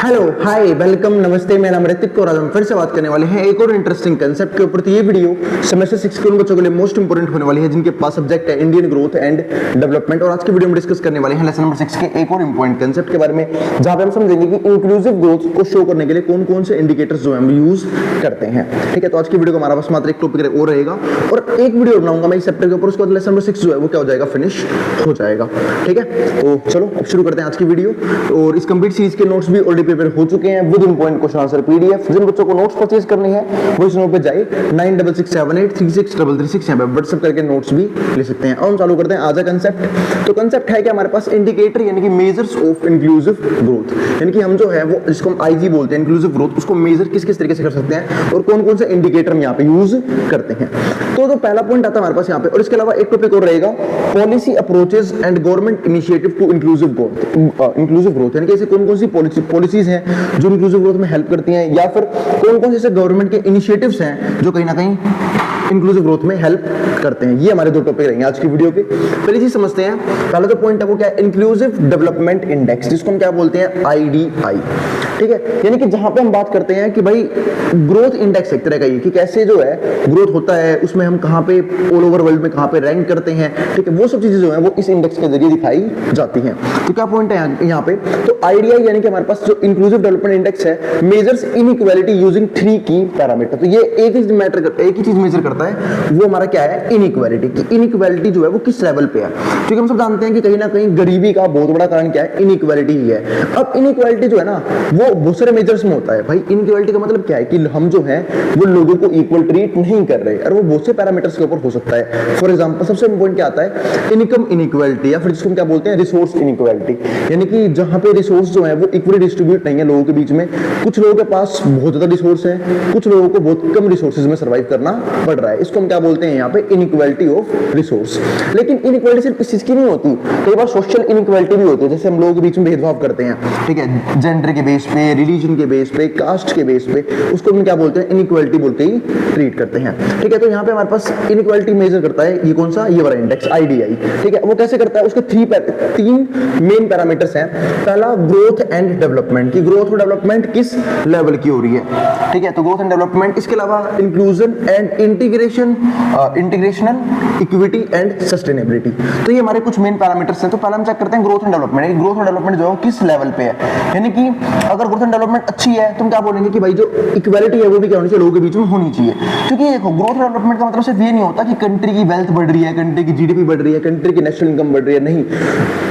Hello hi welcome नमस्ते, मेरा नाम ऋतिक और आज हम फिर से बात करने वाले हैं एक और इंटरेस्टिंग कंसेप्ट के ऊपर। तो ये वीडियो सेमेस्टर 6 के उन बच्चों के लिए मोस्ट इंपोर्टेंट होने वाली है जिनके पास सब्जेक्ट है इंडियन ग्रोथ एंड डेवलपमेंट। और आज की वीडियो में डिस्कस करने वाले हैं लेसन नंबर 6 के एक और इंपॉर्टेंट कंसेप्ट के बारे में, जहां पे हम समझेंगे कि इंक्लूसिव ग्रोथ को शो करने के लिए कौन कौन से इंडिकेटर्स जो हम यूज करते हैं। ठीक है, तो आज की वीडियो को हमारा बस मात्र एक टॉपिक और रहेगा और एक वीडियो बनाऊंगा मैं इस चैप्टर के ऊपर, उसके बाद लेसन नंबर 6 जो है वो क्या हो जाएगा, फिनिश हो जाएगा। ठीक है, तो चलो अब शुरू करते हैं आज की वीडियो। और इस कंप्लीट सीरीज के नोट्स भी ऑलरेडी प्रिपेयर हो चुके हैं with important question answer PDF. जिन बच्चों को नोट्स परचेज करनी है वो इस नंबर पे जाए 9667836336 यहाँ पे व्हाट्सएप करके नोट्स भी ले सकते हैं। और हम चालू करते हैं आज का कंसेप्ट। तो कंसेप्ट है कि हमारे पास इंडिकेटर यानी कि मेजर्स ऑफ इंक्लूसिव ग्रोथ, यानी कि हम जो है वो जिसको हम आईजी बोलते हैं इंक्लूसिव ग्रोथ, उसको मेजर किस किस तरीके से कर सकते हैं और कौन कौन से इंडिकेटर हम यहाँ पे यूज करते हैं। तो जो पहला पॉइंट आता है हमारे पास यहाँ पे, और इसके अलावा एक टॉपिक और रहेगा policy approaches and government initiative to inclusive growth, यानी कि ऐसे कौन कौन सी पॉलिसीज हैं जो इंक्लूसिव ग्रोथ में हेल्प करती हैं, या फिर कौन कौन से गवर्नमेंट के इनिशिएटिव्स हैं जो कहीं ना कहीं इंक्लूसिव ग्रोथ में हेल्प करते हैं। ये हमारे दो टॉपिक रहेंगे आज की वीडियो के। पहली चीज समझते हैं, पहला जो पॉइंट है वो क्या है, इंक्लूसिव डेवलपमेंट इंडेक्स, जिसको हम क्या बोलते हैं, आईडीआई। ठीक है, यानी कि जहां पे हम बात करते हैं कि भाई ग्रोथ इंडेक्स एक तरह का ये कि कैसे जो है ग्रोथ होता है, उसमें हम कहां पे ऑल ओवर वर्ल्ड में कहां पे रैंक करते हैं। ठीक है, वो सब चीजें जो है वो इस इंडेक्स के जरिए दिखाई जाती हैं। तो क्या पॉइंट है यहाँ पे, तो आईडीआई यानी कि हमारे पास जो इंक्लूसिव डेवलपमेंट इंडेक्स है मेजर्स इनइक्वालिटी यूजिंग 3 की पैरामीटर। तो ये एक ही चीज मेजर करता है, वो हमारा क्या है, इनइक्वालिटी। कि इनइक्वालिटी जो है वो किस लेवल पे है, क्योंकि हम सब जानते हैं कि कहीं ना कहीं गरीबी का बहुत बड़ा कारण क्या है, इनइक्वालिटी ही है। अब इनइक्वालिटी जो है ना वो बहुत सारे मेजर्स में होता है। भाई इनइक्वालिटी का मतलब क्या है कि हम जो है वो लोगों को इक्वल ट्रीट नहीं कर रहे, और वो बहुत से पैरामीटर्स के ऊपर हो सकता है। फॉर एग्जांपल सबसे इंपॉर्टेंट क्या आता है, इनकम इनइक्वालिटी, या फिर जिसको हम क्या बोलते हैं, रिसोर्स इनइक्वालिटी, यानी कि जहां पे रिसोर्स जो है वो इक्वली डिस्ट्रीब्यूट नहीं है लोगों के बीच में। कुछ लोगों के पास बहुत ज्यादा रिसोर्स है, कुछ लोगों को बहुत कम रिसोर्सेज में सर्वाइव करना पड़ रहा है। इसको हम क्या बोलते हैं यहाँ पे, इनइक्वालिटी ऑफ रिसोर्स। लेकिन इनइक्वालिटी सिर्फ इस चीज की नहीं होती, कई बार सोशल इनइक्वालिटी भी होती है, जैसे हम लोगों के बीच में भेदभाव करते हैं। ठीक है, जेंडर के बेस पे, रिलीजन के बेस पे, कास्ट के बेस पे, उसको हम क्या बोलते हैं, इनइक्वालिटी बोल के ही ट्रीट करते हैं। ठीक है, तो यहाँ पे हमारे पास इनइक्वालिटी मेजर करता है ये कौन सा, ये वाला इंडेक्स आईडीआई। ठीक है, वो कैसे करता है, उसके तीन मेन पैरामीटर्स हैं। पहला ग्रोथ एंड डेवलपमेंट, की ग्रोथ और डेवलपमेंट किस लेवल की हो रही है। ठीक है, तो ग्रोथ एंड डेवलपमेंट, इसके अलावा inclusion and integrational equity and sustainability. तो ये हमारे कुछ मेन पैरामीटर्स हैं। तो पहले हम चेक करते हैं ग्रोथ एंड डेवलपमेंट। ग्रोथ और डेवलपमेंट जो है किस लेवल पे है, यानी कि अगर ग्रोथ एंड डेवलपमेंट अच्छी है तो हम क्या बोलेंगे कि भाई जो इक्वालिटी है वो भी क्या होनी चाहिए, लोगों के बीच में होनी चाहिए। क्योंकि देखो ग्रोथ और डेवलपमेंट का मतलब सिर्फ ये नहीं होता कि कंट्री की वेल्थ बढ़ रही है, कंट्री की जीडीपी बढ़ रही है, कंट्री की नेशनल इनकम बढ़ रही है, नहीं।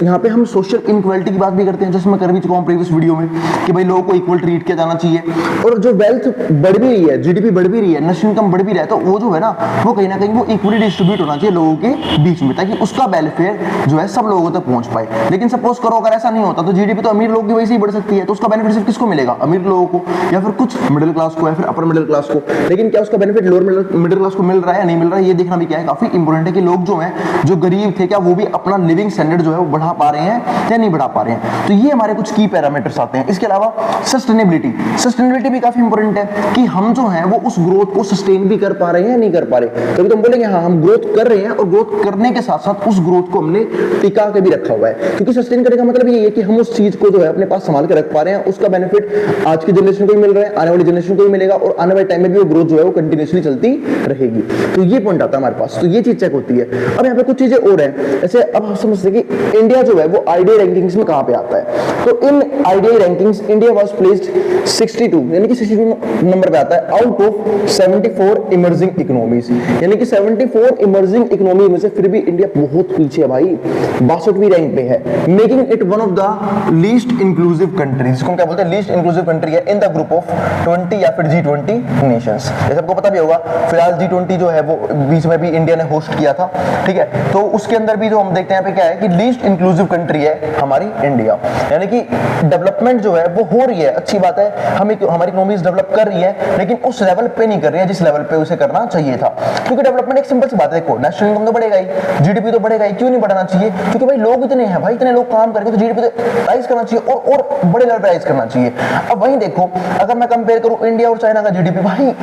यहाँ पे हम सोशल इनइक्वालिटी की बात भी करते हैं, जैसे मैं कर भी चुका हूँ प्रीवियस वीडियो में कि भाई लोगों को इक्वल ट्रीट किया जाना चाहिए। और जो वेल्थ बढ़ भी रही है, जीडीपी बढ़ भी रही है, नेशनल इनकम बढ़ भी रहा है, तो वो जो है ना वो कहीं ना कहीं वो इक्वली डिस्ट्रीब्यूट होना चाहिए लोगों के बीच में, ताकि उसका वेलफेयर जो है सब लोगों तक पहुंच पाए। लेकिन सपोज करो अगर ऐसा नहीं होता तो जीडीपी तो अमीर लोगों की वजह से ही बढ़ सकती है, तो उसका बेनिफिट सिर्फ किसको मिलेगा, अमीर लोगों को, या फिर कुछ मिडिल क्लास को, या फिर अपर मिडिल क्लास को। लेकिन क्या उसका बेनिफिट लोअर मिडिल क्लास को मिल रहा है या नहीं मिल रहा है, ये देखना भी क्या है, काफी इंपॉर्टेंट है कि लोग जो हैं जो गरीब थे क्या वो भी अपना लिविंग स्टैंडर्ड जो है वो बढ़ा पा रहे हैं या नहीं बढ़ा पा रहे हैं। तो ये हमारे कुछ की पैरामीटर्स आते हैं। इसके अलावा सस्टेनेबिलिटी भी काफी इंपॉर्टेंट है कि हम जो है वो उस ग्रोथ को सस्टेन भी कर पा रहे हैं या नहीं कर पा रहे। तभी तो हम बोलेंगे हाँ हम ग्रोथ कर रहे हैं, और ग्रोथ करने के साथ साथ उस ग्रोथ को हमने टिका के भी रखा हुआ है। क्योंकि सस्टेन करने का मतलब ये है कि हम उस चीज को जो है अपने पास संभाल के रख पा रहे हैं, उसका बेनिफिट आज की जनरेशन को भी मिल रहा है, आने वाली जनरेशन को भी मिलेगा, और आने वाले टाइम में भी वो ग्रोथ जो है वो कंटिन्यूअसली चलती रहेगी। तो ये पॉइंट आता है हमारे पास, तो ये चीज चेक होती है। अब यहाँ पे कुछ चीजें और हैं, जैसे अब हम समझते हैं कि इंडिया जो है वो आईडीआई रैंकिंग्स में कहां पे आता है। तो in IDI rankings India was placed 62, यानी कि 62 नंबर पे आता है आउट ऑफ 74 इमर्जिंग इकोनॉमीज, यानी कि 74 इमर्जिंग इकोनॉमी में से फिर भी इंडिया बहुत पीछे है भाई, 62वीं रैंक पे है, making it one of the least inclusive countries, जिसको क्या बोलते हैं, लीस्ट इंक्लूसिव कंट्री है इन द ग्रुप ऑफ 20 या फिर G20 नेशंस। जैसे आपको पता भी होगा फिलहाल G20 जो है वो बीच में भी इंडिया ने होस्ट किया था। ठीक है, तो उसके अंदर भी जो हम देखते हैं यहाँ पे क्या है कि लीस्ट इंक्लूसिव कंट्री है हमारी इंडिया, यानी कि डेवलपमेंट जो है वो हो रही है, अच्छी बात है, हमारी इकोनॉमीज डेवलप कर रही है, लेकिन उस लेवल पे नहीं कर रही है जिस लेवल पे उसे करना चाहिए था। क्योंकि डेवलपमेंट एक सिंपल सी बात है, देखो नेशनल इनकम तो बढ़ेगा ही, जीडीपी तो बढ़ेगा ही, क्यों नहीं बढ़ाना चाहिए, क्योंकि भाई लोग इतने हैं भाई, इतने लोग काम करके तो जीडीपी तो राइज करना चाहिए और बड़े लेवल पे राइज करना चाहिए। अब वहीं देखो अगर मैं कंपेयर करूं इंडिया और चाइना का जीडीपी, भाई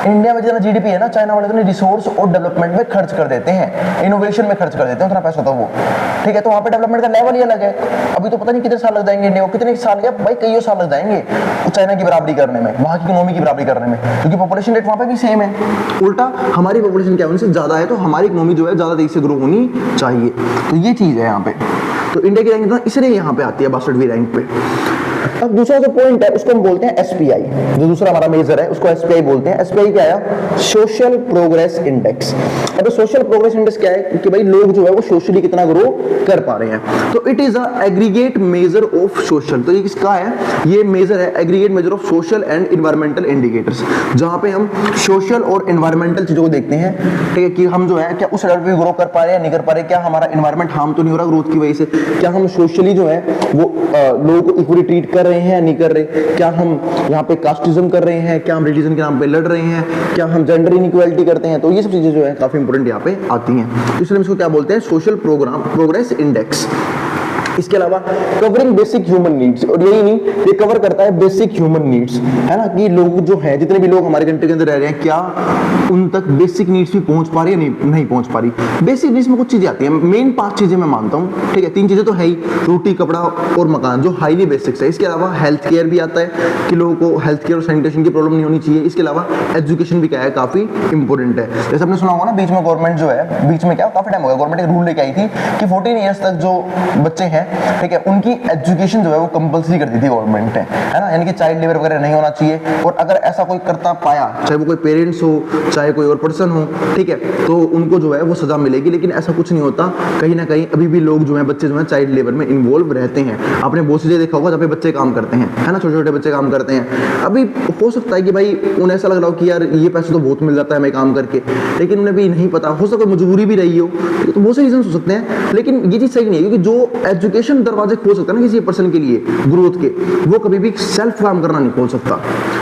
इंडिया में जितना जीडीपी है ना, चाइना वाले उतने रिसोर्स और डेवलपमेंट में खर्च कर देते हैं, इनोवेशन में खर्च कर देते हैं उतना पैसा तो वो, ठीक है। तो वहाँ पे डेवलपमेंट का लेवल ही अलग है। अभी तो पता नहीं कितने साल लग जाएंगे इंडिया को, कितने साल क्या भाई, कई साल लग जाएंगे चाइना की बराबरी करने में, वहाँ की इकोनॉमी की बराबरी करने में, क्योंकि पॉपुलेशन रेट वहाँ पे भी सेम है। उल्टा हमारी पॉपुलेशन क्या है उनसे ज्यादा है, तो हमारी इकोनॉमी जो है ज्यादा तेजी से ग्रो होनी चाहिए। तो ये चीज है यहाँ पे। तो इंडिया की रैंक इसलिए यहाँ पे आती है 62वीं रैंक पे। अब दूसरा जो पॉइंट है उसको हम बोलते हैं एसपीआई, जो दूसरा हमारा मेजर है उसको एसपीआई बोलते हैं। एसपीआई क्या है? Social progress index. अब सोशल प्रोग्रेस इंडेक्स क्या है कि भाई लोग जो है वो सोशली कितना ग्रो कर पा रहे हैं। तो it is a aggregate measure of social, तो ये किसका है? ये मेजर है aggregate measure of social and environmental indicators, जहां पे हम सोशल और एनवायरमेंटल चीजों को देखते हैं, ठीक है, कि हम जो है क्या उस लेवल पे ग्रो कर पा रहे हैं, नहीं कर पा रहे, क्या हमारा एनवायरमेंट हार्म तो नहीं हो रहा ग्रोथ की वजह से, क्या हम सोशली जो है वो लोगों को इक्वली ट्रीट कर रहे हैं या नहीं कर रहे, क्या हम यहाँ पे कास्टिज्म कर रहे हैं, क्या हम रिलीजन के नाम पे लड़ रहे हैं, क्या हम जेंडर इनइक्वालिटी करते हैं। तो ये सब चीजें जो है काफी इंपॉर्टेंट यहाँ पे आती हैं। तो इसलिए इसको क्या बोलते हैं? Social progress index. इसके अलावा कवरिंग बेसिक ह्यूमन नीड्स, और यही नहीं, ये कवर करता है बेसिक ह्यूमन नीड्स, है ना, कि लोग जो है जितने भी लोग हमारे कंट्री के अंदर रह रहे हैं, क्या उन तक बेसिक नीड्स भी पहुंच पा रही है, नहीं पहुंच पा रही। बेसिक नीड्स में कुछ चीजें आती हैं, मेन 5 चीजें मैं मानता हूं, ठीक है। 3 चीजें तो है ही, रोटी, कपड़ा और मकान, जो हाईली बेसिक्स है। इसके अलावा हेल्थ केयर भी आता है कि लोगों को हेल्थ केयर और सैनिटेशन की प्रॉब्लम नहीं होनी चाहिए। इसके अलावा एजुकेशन भी क्या है, काफी इंपॉर्टेंट है। जैसे आपने सुना होगा ना, बीच में गवर्नमेंट जो है, बीच में क्या काफी टाइम हो गया, गवर्नमेंट एक रूल लेके आई थी कि 14 ईयर्स तक जो बच्चे हैं, ठीक है, उनकी एजुकेशन जो है वो कंपलसरी कर दी थी गवर्नमेंट ने, है ना, यानी कि चाइल्ड लेबर वगैरह नहीं होना चाहिए। और अगर ऐसा कोई करता पाया, चाहे वो कोई पेरेंट्स हो, चाहे कोई और पर्सन हो, ठीक है, तो उनको जो है वो सजा मिलेगी। लेकिन ऐसा कुछ नहीं होता, कहीं ना कहीं अभी भी लोग जो है, बच्चे जो है चाइल्ड लेबर में इन्वॉल्व रहते हैं। आपने बहुत सी जगह देखा होगा जहाँ पे बच्चे काम करते हैं, है ना, छोटे छोटे बच्चे काम करते हैं। अभी हो सकता है कि भाई उन्हें ऐसा लग रहा हो कि यार ये पैसे तो बहुत मिल जाता है हमें काम करके, लेकिन उन्हें भी नहीं पता, हो सकता है मजबूरी भी रही हो, तो बहुत से रीजन हो सकते हैं। लेकिन ये चीज सही नहीं है, क्योंकि जो एजुकेशन दरवाजे खोल सकता है ना किसी पर्सन के लिए ग्रोथ के, वो कभी भी सेल्फ काम करना नहीं खोल सकता,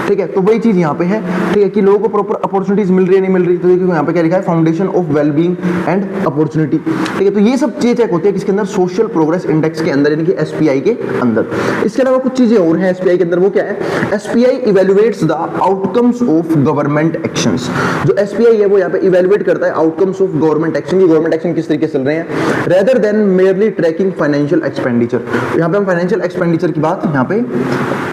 ठीक है। तो वही चीज यहाँ पे है, ठीक है, कि लोगों को प्रॉपर अपॉर्चुनिटीज मिल रही है, नहीं मिल रही। तो देखिए यहाँ पे क्या लिखा है, foundation of wellbeing and opportunity, ठीक है। तो ये सब चीजें चेक होती है किसके अंदर? सोशल प्रोग्रेस इंडेक्स के अंदर, यानी कि एसपीआई के अंदर। इसके अलावा कुछ चीजें और हैं एसपीआई के अंदर, वो क्या है? SPI evaluates the outcomes of government actions. जो एसपीआई है वो यहाँ पे इवैल्यूएट करता है आउटकम्स ऑफ गवर्नमेंट एक्शन, की गवर्नमेंट एक्शन किस तरीके से चल रहे हैं, rather than merely tracking financial expenditure. यहाँ पे हम फाइनेंशियल एक्सपेंडिचर की बात यहाँ पे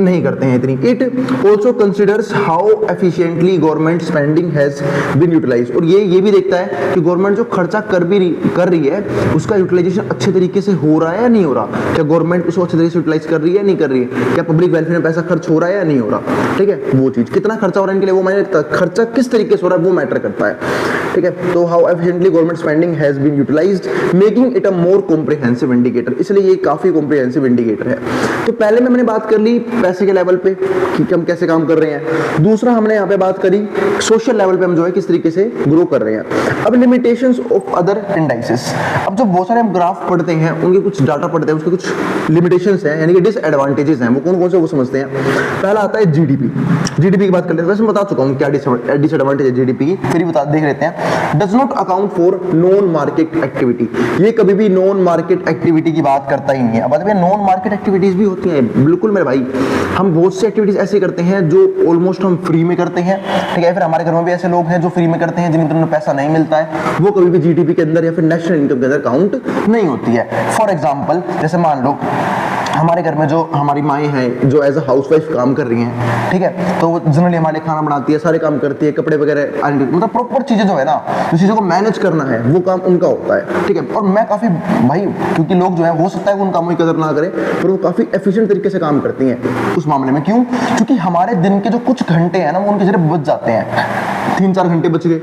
नहीं करते हैं इतनी। It also considers how efficiently government spending has been utilised, और ये भी देखता है कि गवर्नमेंट जो खर्चा कर रही है उसका यूटिलाइजेशन अच्छे तरीके से हो रहा है या नहीं हो रहा, क्या गवर्नमेंट उसको अच्छे तरीके से यूटिलाइज कर रही है नहीं कर रही है, क्या पब्लिक वेलफेयर में पैसा खर्च हो रहा है या नहीं हो रहा, ठीक है। वो चीज कितना खर्चा हो रहा है इनके लिए वो मैंने, खर्चा किस तरीके से हो रहा है वो मैटर करता है, ठीक है। तो how efficiently government spending has been utilised making it a more comprehensive indicator, इसलिए ये काफी कॉम्प्रिहेंसिव इंडिकेटर है। तो पहले में मैंने बात कर ली पैसे के लेवल पे कि हम कैसे काम कर रहे हैं, दूसरा हमने यहाँ पे बात करी सोशल लेवल पे हम जो है किस तरीके से ग्रो कर रहे हैं। अब लिमिटेशंस ऑफ अदर इंडाइसेस, अब जो बहुत सारे हम ग्राफ पढ़ते हैं उनके कुछ डाटा पढ़ते हैं, उसके कुछ लिमिटेशंस हैं, यानी कि डिसएडवांटेजेस हैं, वो कौन कौन से वो समझते हैं। पहला आता है जीडीपी, जीडीपी की बात कर लेते हैं। वैसे मैं बता चुका हूँ क्या डिसएडवांटेज है जीडीपी की, फिर भी देख लेते हैं। Does not account for non market activity, ये कभी भी नॉन मार्केट एक्टिविटी की बात करता ही नहीं है। अब नॉन मार्केट एक्टिविटीज भी होती हैं, बिल्कुल मेरे भाई, हम बहुत सी एक्टिविटीज ऐसे करते हैं जो ऑलमोस्ट हम फ्री में करते हैं, ठीक है। फिर हमारे घर में भी ऐसे लोग हैं जो फ्री में करते हैं, जिनके पैसा नहीं मिलता है, वो कभी भी जीडीपी के अंदर या फिर नेशनल इनकम के अंदर काउंट नहीं होती है। फॉर एग्जांपल, जैसे मान लो हमारे घर में जो हमारी माएँ हैं जो एज अ हाउसवाइफ काम कर रही हैं, ठीक है, तो वो जनरली हमारे खाना बनाती है, सारे काम करती है, कपड़े वगैरह, मतलब प्रॉपर चीजें जो है ना, जो चीजों को मैनेज करना है वो काम उनका होता है, ठीक है। और मैं काफी भाई, क्योंकि लोग जो है हो सकता है उन कामों की कदर ना करें, पर वो काफी एफिशिएंट तरीके से काम करती हैं उस मामले में। क्यों? क्योंकि हमारे दिन के जो कुछ घंटे हैं ना वो उनके जरिए बच जाते हैं, 3-4 घंटे बच गए।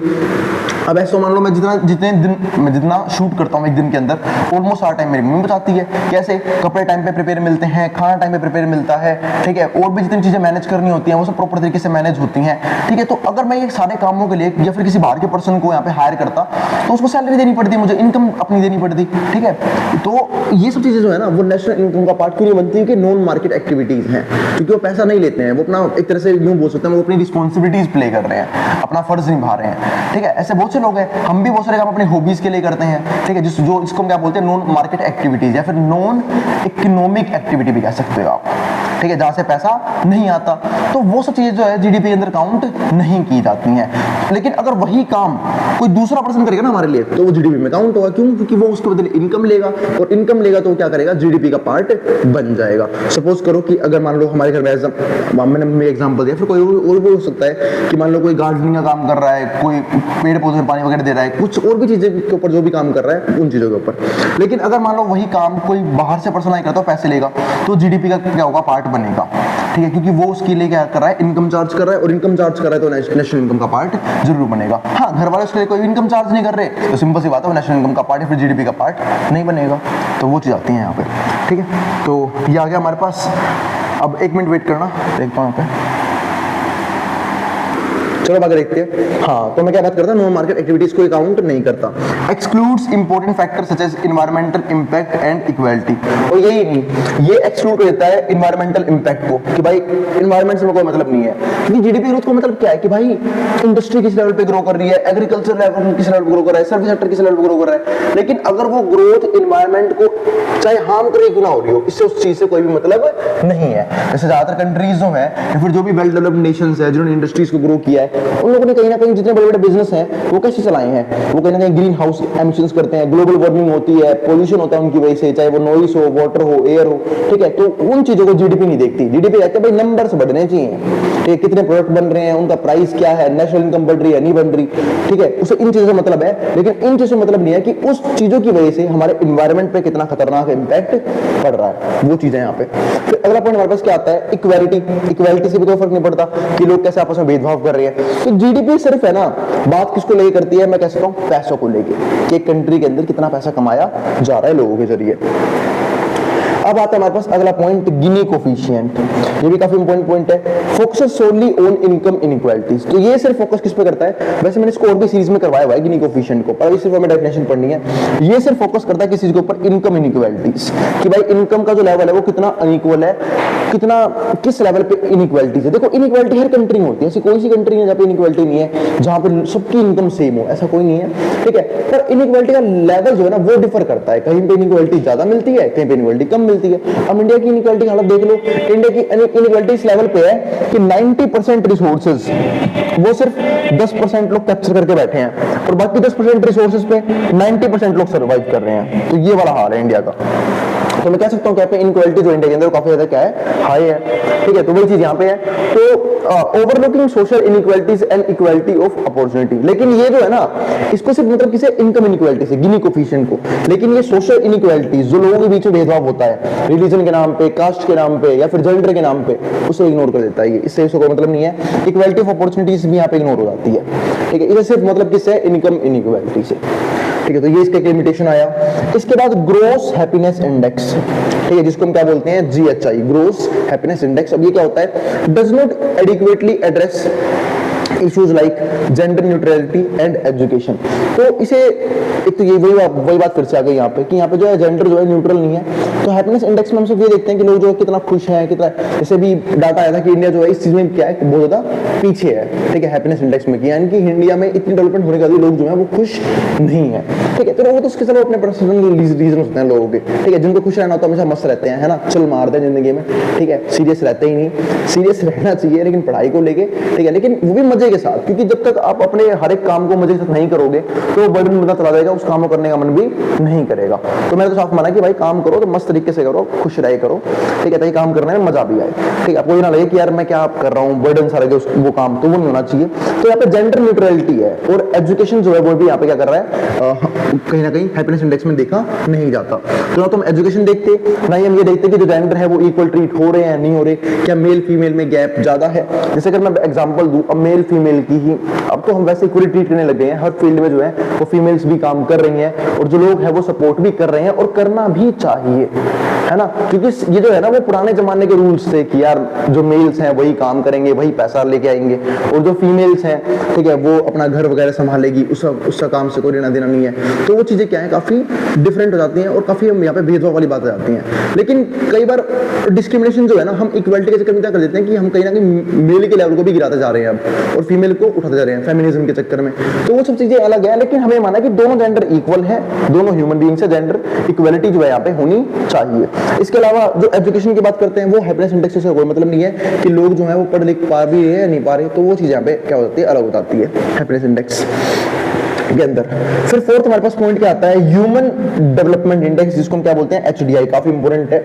अब ऐसा मान लो मैं जितना शूट करता हूँ एक दिन के अंदर, ऑलमोस्ट सारा टाइम मेरी मम्मी बचाती है। कैसे? कपड़े टाइम पे प्रिपेयर मिलते हैं, खाना टाइम पे प्रिपेयर मिलता है, ठीक है, और भी जितनी चीजें मैनेज करनी होती हैं वो सब प्रॉपर तरीके से मैनेज होती हैं, ठीक है। तो अगर मैं ये सारे कामों के लिए या फिर किसी बाहर के पर्सन को यहाँ पे हायर करता तो उसको सैलरी देनी पड़ती, मुझे इनकम अपनी देनी पड़ती, ठीक है। तो ये सब चीजें जो है ना वो नेशनल इनकम का पार्ट क्यों नहीं बनती है कि नॉन मार्केट एक्टिविटीज हैं, क्योंकि वो पैसा नहीं लेते हैं, वो अपना एक तरह से यूं बोल सकते हैं वो अपनी रिस्पॉन्सिबिलिटीज प्ले कर रहे हैं, अपना फर्ज निभा रहे हैं, ठीक है। ऐसे बहुत से लोग हैं, हम भी बहुत सारे काम अपने हॉबीज के लिए करते हैं, ठीक है, जिसको हम क्या बोलते हैं नॉन मार्केट एक्टिविटीज या फिर नॉन इकोनॉमिक एक्टिविटी भी कह सकते हो आप, ठीक है, जहां से पैसा नहीं आता, तो वो सब चीजें जो है जीडीपी के अंदर काउंट नहीं की जाती हैं। लेकिन अगर वही काम कोई दूसरा पर्सन करेगा ना हमारे लिए, तो वो जीडीपी में काउंट होगा। क्यों? क्योंकि वो उसके बदले इनकम लेगा, और इनकम लेगा तो क्या करेगा, जीडीपी का पार्ट बन जाएगा। सपोज करो कि अगर मान लो हमारे घर में मैंने एग्जांपल दिया, फिर कोई और भी हो सकता है कि मान लो कोई गार्डनिंग का काम कर रहा है, कोई पेड़ पौधे में पानी वगैरह दे रहा है, कुछ और भी चीजें के ऊपर जो भी काम कर रहा है उन चीजों के ऊपर। लेकिन अगर मान लो वही काम कोई बाहर से पर्सन नहीं करता, पैसे लेगा, तो जीडीपी का क्या होगा, पार्ट बनेगा। ठीक है, क्योंकि वो उसके लिए क्या कर रहा है, इनकम चार्ज कर रहा है, और इनकम चार्ज कर रहा है तो नेशनल इनकम का पार्ट जरूर बनेगा। हाँ, घर वाले उसके लिए कोई इनकम चार्ज नहीं कर रहे, तो सिंपल सी बात है, नेशनल इनकम का पार्ट फिर जीडीपी का पार्ट नहीं बनेगा। तो वो चीज आती है यहाँ पे। ठीक है, तो ये आ गया हमारे पास। अब 1 मिनट वेट करना, देखता हूँ यहाँ पे। चलो आगे देखते हैं। हाँ, तो मैं क्या बात करता हूँ, नो मार्केट एक्टिविटीज को काउंट नहीं करता। Excludes important factor such as environmental impact and equality. और यही नहीं, ये एक्सक्लूड कर देता है एनवायरमेंटल इंपैक्ट को, कि भाई एनवायरमेंट से कोई मतलब नहीं है। क्योंकि जीडीपी ग्रोथ को मतलब क्या है कि भाई इंडस्ट्री किस लेवल पे ग्रो कर रही है, एग्रीकल्चर लेवल किस लेवल पे ग्रो कर रहा है, सर्विस सेक्टर किस लेवल पे ग्रो कर रहा है। लेकिन अगर वो ग्रोथ एनवायरमेंट को चाहे हार्म करे क्यों ना हो रही हो, इससे उस चीज से कोई भी मतलब नहीं है। जैसे ज्यादातर कंट्रीज जो है, या फिर जो भी वेल डेवलप्ड नेशंस है, जिन्होंने इंडस्ट्रीज को ग्रो किया है, उन लोगों ने कहीं ना कहीं जितने बड़े बड़े बिजनेस हैं वो कैसे चलाए हैं, वो कहीं ना कहीं ग्रीन हाउस एमिशंस करते हैं, ग्लोबल वार्मिंग होती है, पोल्यूशन होता है उनकी वजह से, चाहे वो नॉइस हो, वाटर हो, एयर हो। ठीक है, तो उन चीजों को जीडीपी नहीं देखती। जीडीपी कहते हैं भाई नंबर्स बढ़ने चाहिए, ठीक है, कितने प्रोडक्ट बन रहे हैं, उनका प्राइस क्या है, नेशनल इनकम बढ़ रही है नहीं बढ़ रही। ठीक है, उसे इन चीजों से मतलब है, लेकिन इन चीजों से मतलब नहीं है कि उस चीजों की वजह से हमारे एनवायरमेंट पे कितना खतरनाक इंपैक्ट पड़ रहा है, वो चीजें यहाँ पे। फिर अगला पॉइंट हमारे पास क्या आता है, इक्वालिटी। इक्वालिटी से भी कोई फर्क नहीं पड़ता कि लोग कैसे आपस में भेदभाव कर रहे हैं। तो जीडीपी सिर्फ है ना, बात किसको लेके करती है, मैं कह सकता हूं पैसों को लेके, कि एक कंट्री के अंदर कितना पैसा कमाया जा रहा है लोगों के जरिए। अब आता है हमारे पास अगला पॉइंट, गिनी कोफिशिएंट। ये भी काफी इंपॉर्टेंट पॉइंट है। Focus solely on income inequalities. तो ये सिर्फ फोकस किस पे करता है, वैसे मैंने इसको और भी सीरीज में करवाया हुआ है गिनी कोफिशिएंट को, पर सिर्फ हमें डेफिनेशन पढ़नी है। ये सिर्फ फोकस करता है किस चीज के ऊपर, इनकम इनइक्वालिटीज, कि भाई इनकम का जो लेवल है वो कितना अनइक्वल है, कितना किस लेवल पे इनइक्वालिटीज है। देखो इनइक्वालिटी हर कंट्री में होती है, ऐसी कोई सी कंट्री नहीं है जहाँ पे इनइक्वालिटी नहीं है, जहाँ पे सबकी इनकम सेम हो, ऐसा कोई नहीं है। ठीक है, पर इनइक्वालिटी का लेवल जो है ना वो डिफर करता है, कहीं पे इनइक्वालिटी ज्यादा मिलती है, कहीं पे इनइक्वालिटी कम मिलती है। अब इंडिया की इनइक्वालिटी हालत देख लो, इंडिया की इनइक्वालिटी इस लेवल पे है कि 90% रिसोर्सेज वो सिर्फ 10% लोग कैप्चर करके बैठे हैं, और बाकी 10% रिसोर्सेज पे 90% लोग सर्वाइव कर रहे हैं। तो ये वाला हाल है इंडिया का। तो मैं कह सकता हूं क्या पे इनइक्वालिटी जो इंडिया के अंदर काफी ज्यादा क्या है, हाई है। ठीक है, तो वही चीज यहाँ पे है। तो overlooking social inequalities and equality of opportunity. लेकिन ये जो है ना, इसको सिर्फ मतलब किसी इनकम इनइक्वालिटी से, गिनी कोफिशिएंट को, लेकिन ये सोशल इनइक्वालिटीज जो लोगों के बीच में भेदभाव होता है रिलीजन के नाम पे, कास्ट के नाम पे, या फिर जेंडर के नाम पे, उसे इग्नोर कर देता है ये। इससे कोई मतलब नहीं है। इक्वालिटी ऑफ अपॉर्चुनिटीज भी यहाँ पे इग्नोर हो जाती है। ठीक है, इसे सिर्फ मतलब किससे, इनकम इनइक्वालिटी से। ठीक है, तो ये इसका लिमिटेशन आया। इसके बाद ग्रोस हैप्पीनेस इंडेक्स, ठीक है, जिसको हम क्या बोलते हैं, GHI, ग्रोस हैप्पीनेस इंडेक्स। अब ये क्या होता है, does not adequately address issues like gender neutrality and education. तो इसे एक तो ये वही बात फिर से आ गई यहाँ पे, कि यहाँ पे जो है जेंडर जो है न्यूट्रल नहीं है। तो हैप्पीनेस इंडेक्स में हम सिर्फ ये देखते हैं कि लोग जो है कितना खुश हैं, कितना, जैसे भी डाटा आया था कि इंडिया जो है इस चीज में क्या है, बहुत ज्यादा पीछे है। ठीक है, हैप्पीनेस इंडेक्स में, यानी कि इंडिया में इतनी डेवलपमेंट होने के बाद लोग जो है वो खुश नहीं है। ठीक है, तो वो तो उसके सब अपने पर्सनल रीजन होते हैं लोगों के। ठीक है, जिनको खुश रहना होता है हमेशा मस्त रहते हैं, है ना, चल मारते हैं जिंदगी में। ठीक है, सीरियस रहते ही नहीं, सीरियस रहना चाहिए लेकिन पढ़ाई को लेके। ठीक है, लेकिन वो भी मजे के साथ, क्योंकि जब तक आप अपने हर एक काम को मजे के साथ नहीं करोगे तो बर्डन बनता चला जाएगा, उस काम को करने का मन भी नहीं करेगा। तो मैंने तो साफ माना कि भाई काम करो तो मस्त तरीके से करो, खुश रहे करो। ठीक है, ताकि काम करने में मजा भी आए। ठीक है, आपको ये ना लगे कि यार मैं क्या कर रहा हूँ, बर्डन सारा वो काम, तो वो नहीं होना चाहिए। तो यहाँ पे जेंडर न्यूट्रलिटी है, और एजुकेशन जो है वो भी यहाँ पे क्या कर रहा है, कहीं ना कहीं हैप्पीनेस इंडेक्स में देखा नहीं जाता। तो ना तो हम एजुकेशन देखते, ना ही हम ये देखते कि जो जेंडर है वो इक्वल ट्रीट हो रहे हैं नहीं हो रहे, क्या मेल फीमेल में गैप ज्यादा है। जैसे अगर मैं एग्जांपल दूं, अब मेल फीमेल की ही, अब तो हम वैसे इक्वली ट्रीट करने लगे हैं, हर फील्ड में जो है वो फीमेल्स भी काम कर रही हैं, और जो लोग हैं वो सपोर्ट भी कर रहे हैं, और करना भी चाहिए, है ना। क्योंकि ये जो है ना वो पुराने जमाने के रूल्स थे कि यार जो मेल्स हैं वही काम करेंगे, वही पैसा लेके आएंगे, और जो फीमेल्स हैं, ठीक है, वो अपना घर वगैरह संभालेगी, उसका काम से कोई लेना देना नहीं है। तो वो चीजें क्या है, काफी डिफरेंट हो जाती हैं, और काफी हम यहाँ पे भेदभाव वाली बात आ जाती हैं। लेकिन कई बार डिस्क्रिमिनेशन जो है ना, हम इक्वालिटी के चक्कर में क्या कर देते हैं कि हम कहीं ना कहीं मेल के लेवल को भी गिराते जा रहे हैं अब, और फीमेल को उठाते जा रहे हैं फेमिनिज्म के चक्कर में। तो वो सब चीजें अलग है, लेकिन हमें माना कि दोनों जेंडर इक्वल है, दोनों ह्यूमन बीइंग्स है, जेंडर इक्वलिटी जो है यहाँ पे होनी चाहिए। इसके अलावा जो एजुकेशन की बात करते हैं वो हैप्पीनेस इंडेक्स से कोई मतलब नहीं है कि लोग जो है वो पढ़ लिख पा भी है या नहीं पा रहे, तो वो चीज यहाँ पे क्या हो जाती है, अलग हो जाती है हैप्पीनेस इंडेक्स के अंदर। फिर फोर्थ हमारे पास पॉइंट क्या आता है, ह्यूमन डेवलपमेंट इंडेक्स, जिसको हम क्या बोलते हैं एचडीआई, काफी इंपॉर्टेंट है।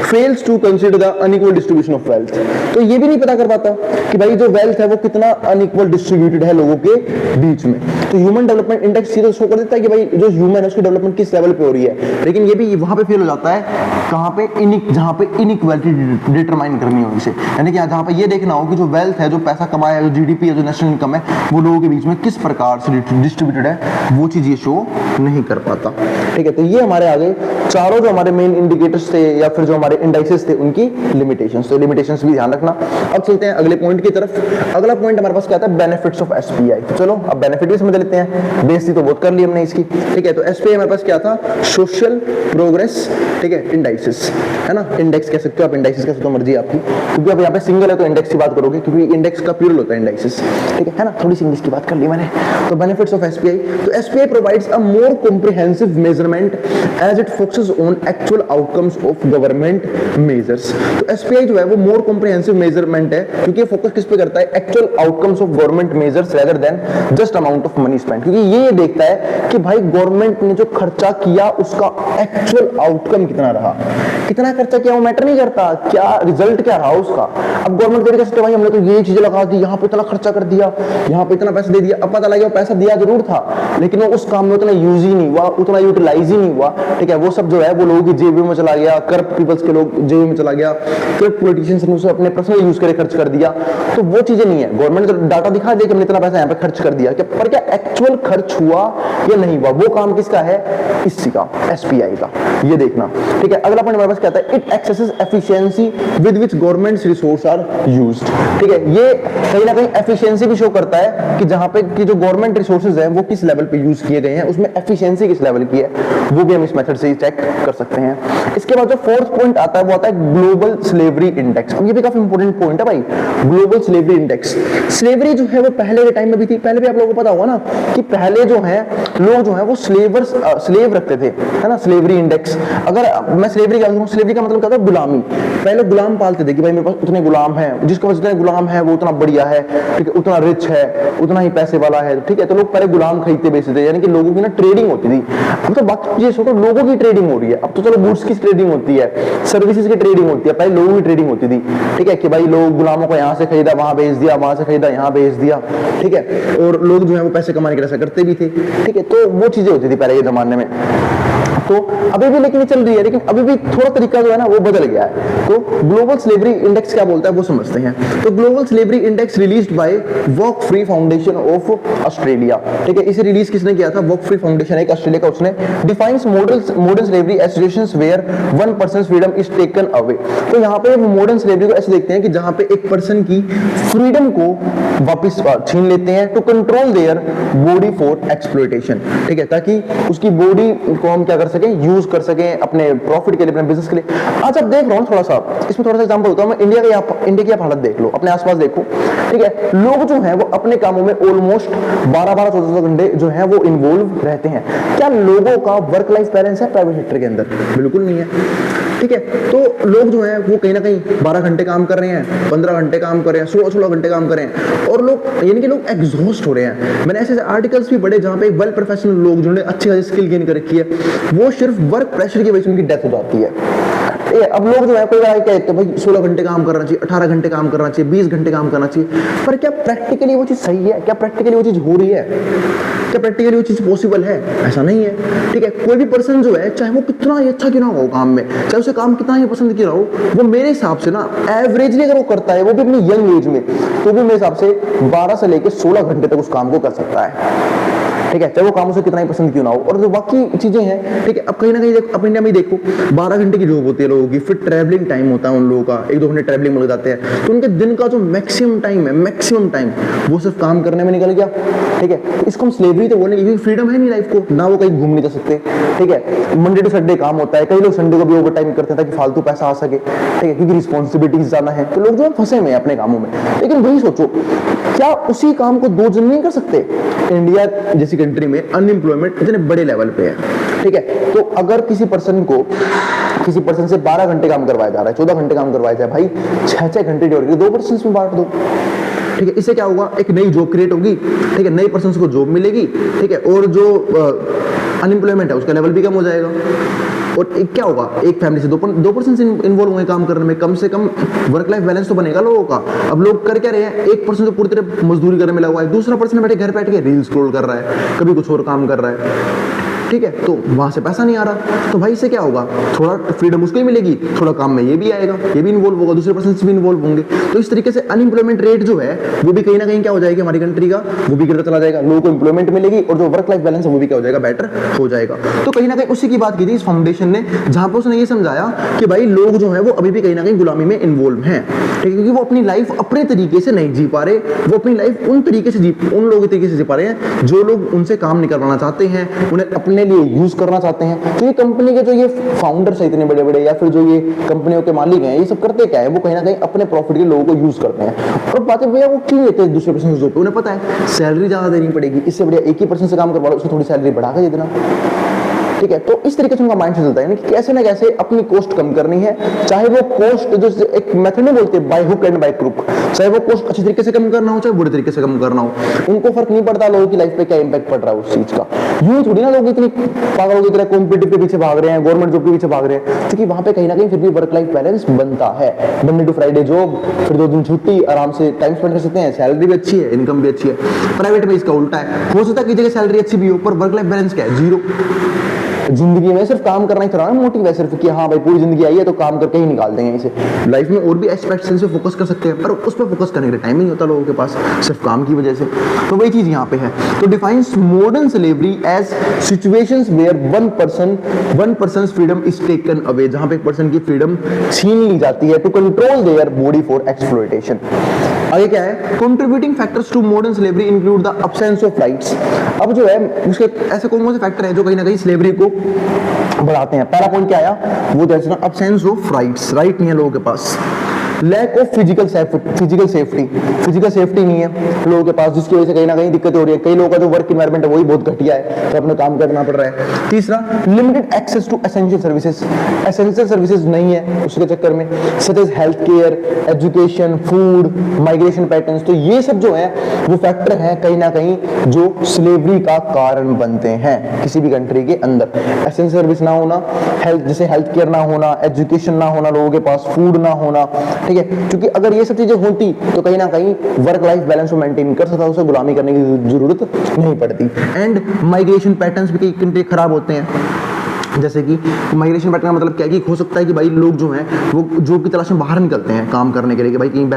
Fails to consider the unequal distribution of wealth. तो ये भी नहीं पता कर पाता कि भाई जो वेल्थ है वो कितना अनइक्वल डिस्ट्रीब्यूटेड है लोगों के बीच में। तो ह्यूमन डेवलपमेंट इंडेक्स सीधे शो कर देता है कि भाई जो ह्यूमन है उसकी डेवलपमेंट किस लेवल पे हो रही है, लेकिन ये भी वहां पे फेल हो जाता है कहां पे, जहां पे इनइक्वालिटी डिटरमाइन करनी हो इसे, यानी कि जहां पे ये देखना हो कि जो वेल्थ है, जो पैसा कमाया है, जो जीडीपी है, जो नेशनल इनकम है, वो लोगों के बीच में किस प्रकार से डिस्ट्रीब्यूटेड है, वो चीज ये शो नहीं कर पाता। ठीक है, तो ये हमारे आगे चारों जो हमारे मेन इंडिकेटर्स थे या फिर जो हमारे इंडाइसेस थे उनकी लिमिटेशंस, तो लिमिटेशंस भी ध्यान रखना। अब चलते हैं अगले पॉइंट की तरफ। अगला पॉइंट हमारे पास क्या आता है, बेनिफिट्स ऑफ एसपीआई। तो चलो अब बेनिफिट भी समझ लेते हैं, बेइज्जती तो बहुत कर ली हमने इसकी। ठीक है, तो एसपीआई हमारे पास क्या था, सोशल प्रोग्रेस, ठीक है, इंडाइसेस है ना, इंडेक्स कह सकते हो आप, इंडाइसेस कह सकते हो, मर्जी आपकी, क्योंकि अब यहाँ पे सिंगल है तो इंडेक्स की बात करोगे, क्योंकि इंडेक्स का प्लूरल होता है इंडाइसेस। ठीक है ना, थोड़ी सी इंग्लिश की बात कर ली मैंने। तो बेनिफिट्स ऑफ एसपीआई, तो SPI provides a more comprehensive measurement as it focuses on actual outcomes of government measures. तो एसपीआई जो है वो मोर कॉम्प्रिहेंसिव मेजरमेंट है, क्योंकि फोकस किस पे करता है, actual outcomes of government measures rather than just amount of money spend. क्योंकि ये देखता है कि भाई गवर्नमेंट ने जो खर्चा किया उसका एक्चुअल आउटकम कितना रहा, कितना खर्चा किया वो मैटर नहीं करता, क्या रिजल्ट क्या रहा उसका। अब गवर्नमेंट कह सकते भाई हमने तो ये चीजें लगा दी, यहाँ पे इतना खर्चा कर दिया, यहाँ पे इतना पैसा दे दिया, अब पता लगा पैसा दिया जरूर था लेकिन वो उस काम में उतना यूज ही नहीं हुआ, उतना यूटिलाइज ही नहीं हुआ। ठीक है, वो सब जो है वो लोगों की जेब में चला गया, करप्ट पीपल्स के लोग जेब में चला गया, करप्ट पॉलिटिशियंस ने उसे अपने पर्सनल यूज के लिए खर्च कर दिया। तो वो चीजें नहीं है, गवर्नमेंट जो डाटा दिखा दे कि हमने इतना पैसा यहाँ पे खर्च कर दिया, पर क्या एक्चुअल खर्च हुआ या नहीं हुआ, वो काम किसका है, इसी का, एसपीआई का, ये देखना। ठीक है, अगला पॉइंट हमारे पास क्या आता है, it accesses efficiency with which governments resource are used. ठीक है, ये कहीं ना कहीं एफिशिएंसी भी शो करता है कि जहां पे कि जो गवर्नमेंट रिसोर्सेज है वो किस लेवल पे यूज किए गए हैं, उसमें एफिशिएंसी किस लेवल की है, वो भी हम इस मेथड से चेक कर सकते हैं। इसके बाद जो फोर्थ पॉइंट आता है वो आता है ग्लोबल स्लेवरी इंडेक्स। अब ये भी काफी इंपॉर्टेंट पॉइंट है भाई, ग्लोबल स्लेवरी इंडेक्स। स्लेवरी जो है वो पहले के टाइम में भी थी, पहले भी आप लोगों को पता होगा ना कि पहले जो है लोग जो है वो स्लेव रखते थे, है ना, स्लेवरी इंडेक्स। अगर मैं स्लेवरी का मतलब क्या था, गुलामी। पहले गुलाम पालते थे कि भाई मेरे पास उतने गुलाम हैं, जिसके पास जितने गुलाम है वो उतना बढ़िया है, ठीक है, उतना रिच है, उतना ही पैसे वाला है। ठीक है, तो लोग पहले गुलाम खरीदते बेचते थे, यानी कि लोगों की ना ट्रेडिंग होती थी। अब तो बाकी ये सोचो लोगों की ट्रेडिंग हो रही है, अब तो चलो गुड्स की ट्रेडिंग होती है, सर्विसेज की ट्रेडिंग होती है, पहले लोगों की ट्रेडिंग होती थी। ठीक है, कि भाई लोग गुलामों को यहाँ से खरीदा वहां बेच दिया, वहां से खरीदा यहाँ बेच दिया। ठीक है, और लोग जो है वो पैसे कमाने के ऐसा करते भी थे। ठीक है, तो वो चीजें होती थी पहले के जमाने में। तो अभी भी लेकिन चल रही है, लेकिन अभी भी थोड़ा तरीका जो है ना वो बदल गया है। तो ग्लोबल स्लेवरी इंडेक्स क्या बोलता है वो समझते हैं। तो global slavery index released by work free foundation of Australia. ठीक है, इसे रिलीज किसने किया था, वर्क फ्री फाउंडेशन एक ऑस्ट्रेलिया का, उसने defines modern slavery as situations where one person freedom is taken away. तो यहाँ पे मॉडर्न स्लेवरी को ऐसे देखते हैं कि जहां पे एक पर्सन की फ्रीडम को वापस छीन लेते हैं to control their body for exploitation. ठीक है, ताकि उसकी बॉडी को हम क्या कर सकें, यूज कर सकें अपने प्रॉफिट के लिए, अपने बिजनेस के लिए। आज आप देख रहे हो थोड़ा सा, इसमें थोड़ा सा एग्जांपल होता है, इंडिया की आप हालत देख लो, अपने आसपास देखो। ठीक है, लोग जो हैं वो अपने कामों में ऑलमोस्ट 12-14 घंटे जो है वो इन्वॉल्व रहते हैं। क्या लोगों का वर्क लाइफ बैलेंस है प्राइवेट सेक्टर के अंदर? बिल्कुल नहीं है। ठीक है, तो लोग जो हैं वो कहीं ना कहीं 12 घंटे काम कर रहे हैं, 15 घंटे काम कर रहे हैं, 16 घंटे काम कर रहे हैं, और लोग यानी कि लोग एग्जॉस्ट हो रहे हैं। मैंने ऐसे आर्टिकल्स भी पढ़े जहां पे वेल प्रोफेशनल लोग जिन्होंने अच्छी खासी स्किल गेन कर रखी है, वो सिर्फ वर्क प्रेशर की वजह से उनकी डेथ हो जाती है। अब लोग जो है कोई कहते हैं भाई 16 घंटे काम करना चाहिए, 18 घंटे काम करना चाहिए, 20 घंटे काम करना चाहिए, पर क्या प्रैक्टिकली वो चीज सही है? क्या प्रैक्टिकली वो चीज हो रही है? क्या प्रैक्टिकली वो चीज पॉसिबल है? ऐसा नहीं है। ठीक है, कोई भी पर्सन जो है चाहे वो कितना ही अच्छा क्यों ना हो काम में, चाहे उसे काम कितना ही पसंद क्यों ना हो, वो मेरे हिसाब से ना एवरेजली अगर वो करता है, वो भी अपनी यंग एज में, तो भी मेरे हिसाब से 12 से लेकर 16 घंटे तक उस काम को कर सकता है। ठीक है, चाहे वो काम उसे कितना ही पसंद क्यों ना हो, और जो बाकी चीजें हैं, ठीक है। अब कहीं ना कहीं अब इंडिया में देखो 12 घंटे की जॉब होती है लोगों की, फिर ट्रैवलिंग टाइम होता है उन लोगों का, 1-2 घंटे ट्रैवलिंग में लग जाते हैं, तो उनके दिन का जो मैक्सिमम टाइम है, मैक्सिमम टाइम वो सिर्फ काम करने में निकल गया, ठीक है। इसको हम स्लेवरी तो बोलेंगे, क्योंकि फ्रीडम है नहीं लाइफ को, ना वो कहीं घूम नहीं जा सकते, ठीक है। मंडे टू संडे काम होता है, कई लोग संडे को भी ओवर टाइम करते हैं ताकि फालतू पैसा आ सके, ठीक है, क्योंकि रिस्पॉन्सिबिलिटीज ज्यादा है, तो लोग जो है फंसे हुए हैं अपने कामों में। लेकिन वही सोचो, क्या उसी काम को 2 जन नहीं कर सकते? इंडिया जैसी कंट्री में अनएम्प्लॉयमेंट इतने बड़े लेवल पे है, ठीक है। तो अगर किसी पर्सन से 12 घंटे काम करवाया जा रहा है, 14 घंटे काम करवाया जाए, भाई 6-6 घंटे डिवाइड करके 2 पर्सन में बांट दो, ठीक है। इससे क्या होगा, एक नई जॉब क्रिएट होगी, ठीक है, नए पर्सन को जॉब मिलेगी, ठीक है, और जो अनएम्प्लॉयमेंट है उसका लेवल भी कम हो जाएगा। और एक क्या होगा, एक फैमिली से 2 पर्सन इन्वॉल्व होंगे काम करने में, कम से कम वर्क लाइफ बैलेंस तो बनेगा लोगों का। अब लोग कर क्या रहे हैं, एक पर्सन तो पूरी तरह मजदूरी करने में लगा हुआ है, दूसरा पर्सन बैठे घर बैठ के रील स्क्रॉल कर रहा है, कभी कुछ और काम कर रहा है, ठीक है, तो वहां से पैसा नहीं आ रहा, तो भाई इससे क्या होगा, थोड़ा फ्रीडम उसको ही मिलेगी, थोड़ा काम में ये भी आएगा, ये भी इन्वॉल्व होगा, दूसरे पर्सन भी इन्वॉल्व होंगे, तो इस तरीके से अनएम्प्लॉयमेंट रेट जो है वो भी कहीं ना कहीं क्या हो जाएगी हमारी कंट्री का, वो भी गिरता चला जाएगा, लोगों को एम्प्लॉयमेंट मिलेगी, और जो वर्क लाइफ बैलेंस है वो भी क्या हो जाएगा, बेटर हो जाएगा। तो कहीं ना कहीं उसी की बात की थी इस फाउंडेशन ने, जहां पर उसने ये समझाया कि भाई लोग जो है वो अभी भी कहीं ना कहीं गुलामी में इन्वॉल्व हैं, ठीक है, क्योंकि वो अपनी लाइफ अपने तरीके से नहीं जी पा रहे, वो अपनी लाइफ उन लोगों के तरीके से जी पा रहे हैं जो लोग उनसे काम नहीं करवाना चाहते हैं, उन्हें अपने लिए यूज करना चाहते हैं। तो ये कंपनी के जो ये फाउंडर्स है इतने बड़े बड़े, या फिर जो ये कंपनियों के मालिक हैं, ये सब करते क्या है, वो कहीं ना कहीं अपने प्रॉफिट के लोगों को यूज करते हैं। और बातें भैया वो क्यों लेते हैं दूसरे पर्सन से जॉब पे, उन्हें पता है सैलरी ज्यादा देनी पड़ेगी, इससे बढ़िया एक ही पर्सन से काम करवा लो, उसको थोड़ी सैलरी बढ़ा के दे देना, ठीक है। तो इस तरीके से उनका माइंड से चलता है, कि कैसे ना कैसे अपनी कॉस्ट कम करनी है, चाहे वो कॉस्ट जो एक मेथड में बोलते हैं by hook and by crook, चाहे वो कॉस्ट अच्छी तरीके से कम करना हो चाहे बुरे तरीके से कम करना हो, उनको फर्क नहीं पड़ता लोगों की लाइफ पे क्या इंपैक्ट पड़ रहा है उस चीज का। यूं थोड़ी ना लोग इतनी पागलों की तरह कॉम्पिटिटिव के पीछे भाग रहे हैं, गवर्नमेंट जॉब के पीछे भाग रहे हैं, क्योंकि वहां पे कहीं ना कहीं फिर भी वर्क लाइफ बैलेंस बनता है, मंडे टू फ्राइडे जॉब, फिर 2 दिन छुट्टी, आराम से टाइम स्पेंड कर सकते हैं, सैलरी भी अच्छी है, इनकम भी अच्छी है। प्राइवेट में इसका उल्टा है, हो सकता है कि जगह सैलरी अच्छी भी हो पर वर्क लाइफ बैलेंस क्या है, 0। जिंदगी में सिर्फ काम करना ही थोड़ा मोटिव है सिर्फ कि हाँ भाई पूरी जिंदगी आई है तो काम करके ही निकाल देंगे इसे, लाइफ में और भी एस्पेक्ट्स से फोकस कर सकते हैं, पर उस पर फोकस करने के लिए टाइम ही नहीं होता लोगों के पास, सिर्फ काम की वजह से। तो वही चीज यहाँ पे है। तो defines modern slavery as situations where one person freedom is taken away, जहां पे एक पर्सन की फ्रीडम छीन ली जाती है to control their body for exploitation. आगे क्या है, contributing factors to modern slavery include the absence of rights. अब जो है उसके ऐसे कौन से फैक्टर है जो कहीं ना कहीं स्लेवरी को बढ़ाते हैं। पहला पॉइंट क्या आया, वो जैसे अब्सेंस ऑफ राइट्स, राइट नहीं है लोगों के पास। लैक ऑफ फिजिकल सेफ्टी नहीं है लोगों के पास, जिसकी वजह से कहीं ना कहीं दिक्कत हो रही है। कई लोगों का जो वर्क एनवायरनमेंट है वही बहुत घटिया है, तो अपना काम करना पड़ रहा है। तीसरा, limited access to essential services नहीं है उसके चक्कर में, such as health care, education, food, migration patterns. तो ये सब जो है वो फैक्टर है कहीं ना कहीं जो स्लेवरी का कारण बनते हैं किसी भी कंट्री के अंदर। एसेंशियल सर्विस ना होना, जैसे हेल्थ केयर ना होना, एजुकेशन ना होना, लोगों के पास फूड ना होना, ठीक है, क्योंकि अगर ये सब चीजें होती तो कहीं ना कहीं वर्क लाइफ बैलेंस को मेंटेन कर सकता, उसे गुलामी करने की जरूरत नहीं पड़ती। एंड माइग्रेशन पैटर्न्स भी कई कंट्री खराब होते हैं, जैसे कि माइग्रेशन पैटर्न का मतलब क्या है कि हो सकता है कि भाई लोग जो हैं वो जॉब की तलाश में बाहर निकलते हैं काम करने के लिए, कि भाई कहीं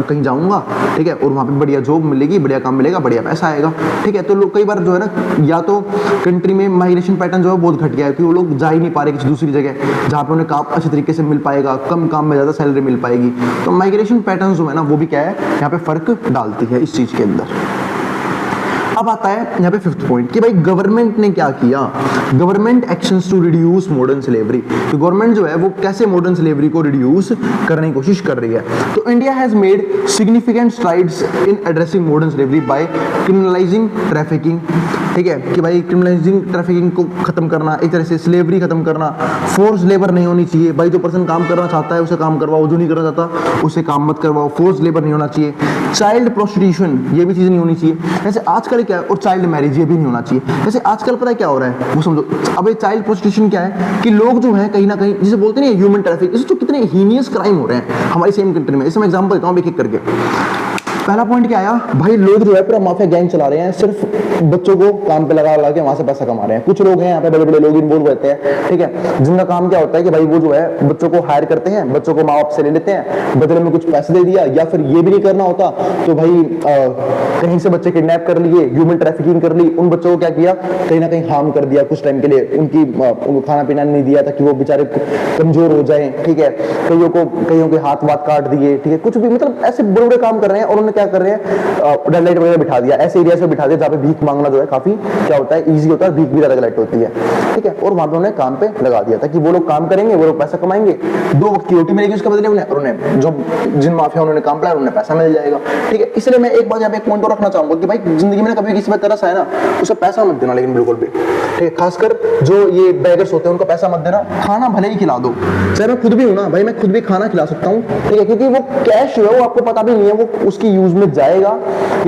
कहीं जाऊंगा, ठीक है, और वहाँ पे बढ़िया जॉब मिलेगी, बढ़िया काम मिलेगा, बढ़िया पैसा आएगा, ठीक है। तो लोग कई बार जो है ना, या तो कंट्री में माइग्रेशन पैटर्न जो है बहुत घट गया है, क्योंकि वो लोग जा ही नहीं पा रहे किसी दूसरी जगह जहाँ पे उन्हें काम अच्छे तरीके से मिल पाएगा, कम काम में ज़्यादा सैलरी मिल पाएगी। तो माइग्रेशन पैटर्न जो है ना वो भी क्या है, यहाँ पे फर्क डालती है इस चीज़ के अंदर। अब आता है यहाँ पे 5th पॉइंट कि भाई गवर्नमेंट ने क्या किया, government actions to reduce modern slavery. तो गवर्नमेंट जो है वो कैसे मॉडर्न स्लेवरी को रिड्यूस करने की कोशिश कर रही है। तो India has made significant strides in addressing modern slavery by criminalising trafficking, ठीक है, कि भाई क्रिमिनलाइजिंग ट्रैफिकिंग को खत्म करना, एक तरह से स्लेवरी खत्म करना, फोर्स लेबर नहीं होनी चाहिए, भाई जो पर्सन काम करना चाहता है उसे काम करवाओ, जो नहीं करना चाहता उसे काम मत करवाओ, फोर्स लेबर नहीं होना चाहिए। चाइल्ड प्रोस्टिट्यूशन ये भी चीज़ नहीं होनी चाहिए, जैसे आजकल क्या है, और चाइल्ड मैरिज ये भी नहीं होना चाहिए। जैसे आजकल पता है क्या हो रहा है वो समझो। अब ये चाइल्ड प्रोस्टिट्यूशन क्या है कि लोग जो है कहीं ना कहीं जिसे बोलते हैं ह्यूमन ट्रैफिक, इससे जो कितने हीनियस क्राइम हो रहे हैं हमारी सेम कंट्री में। इसमें एग्जांपल देता हूँ एक एक करके। पहला पॉइंट क्या आया भाई, लोग जो है पूरा माफिया गैंग चला रहे हैं, सिर्फ बच्चों को काम पे लगा के वहां से पैसा कमा रहे हैं। कुछ लोग हैं यहाँ पे बड़े बड़े लोग इन्वॉल्व रहते हैं, ठीक है, जिनका काम क्या होता है कि भाई वो जो है बच्चों को हायर करते हैं, बच्चों को माँ बाप से ले लेते हैं, बदले में कुछ पैसे दे दिया, या फिर ये भी नहीं करना होता तो भाई कहीं से बच्चे किडनैप कर लिए, ह्यूमन ट्रैफिकिंग कर ली, उन बच्चों को क्या किया, कहीं ना कहीं हार्म कर दिया कुछ टाइम के लिए, उनको खाना पीना नहीं दिया ताकि वो बेचारे कमजोर हो जाए, ठीक है, कईयों के हाथ वाथ काट दिए, ठीक है, कुछ भी मतलब ऐसे बड़े बड़े काम कर रहे हैं। और उन्होंने क्या कर रहे हैं, रेड लाइट वगैरह बिठा दिया, ऐसे एरिया से बिठा दिया जहाँ पे भीख मांगना जो है काफी क्या होता है, ईजी होता है, भीख भी ज्यादा कलेक्ट होती है, ठीक है, और वहां पे उन्हें काम पे लगा दिया ताकि वो लोग काम करेंगे, वो लोग पैसा कमाएंगे, 2 वक्त की रोटी मिलेगी उसके बदले उन्हें, और उन्हें जो जिन माफिया उन्होंने काम किया उन्हें पैसा मिल जाएगा, ठीक है। इसलिए मैं एक बात यहाँ पे एक पॉइंट और रखना चाहूंगा कि भाई जिंदगी में कभी किसी पे तरस आए ना, उसे पैसा मत देना, लेकिन बिल्कुल भी, ठीक है, खासकर जो ये बेगर्स होते हैं उनको पैसा मत देना, खाना भले ही खिला दो, चाहे मैं खुद भी हूं ना भाई, मैं खुद भी खाना खिला सकता हूं, ठीक है, क्योंकि वो कैश जो है वो आपको पता भी नहीं है वो उसकी यूज में जाएगा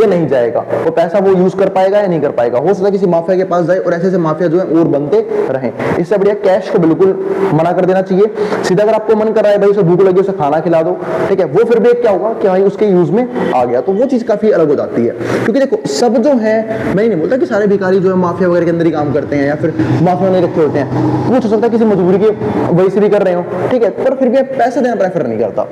या नहीं जाएगा, वो पैसा वो यूज कर पाएगा या नहीं कर पाएगा, हो सकता है किसी माफिया के पास जाए और ऐसे माफिया जो है और बनते रहें। इससे बढ़िया कैश को बिल्कुल मना कर देना चाहिए। सीधा अगर आपको मन कर रहा है भाई उसे भूख लगी उसे खाना खिला दो, ठीक है, वो फिर भी क्या होगा कि भाई उसके यूज में आ गया, तो वो चीज काफी अलग हो जाती है। क्योंकि देखो सब जो है, मैं नहीं बोलता कि सारे भिखारी जो है माफिया वगैरह के अंदर ही काम करते हैं या फिर माफिया नहीं रखे होते हैं, कुछ हो सकता है किसी मजबूरी की वजह से भी कर रहे हो, ठीक है, पर फिर भी पैसे देना प्रेफर नहीं करता,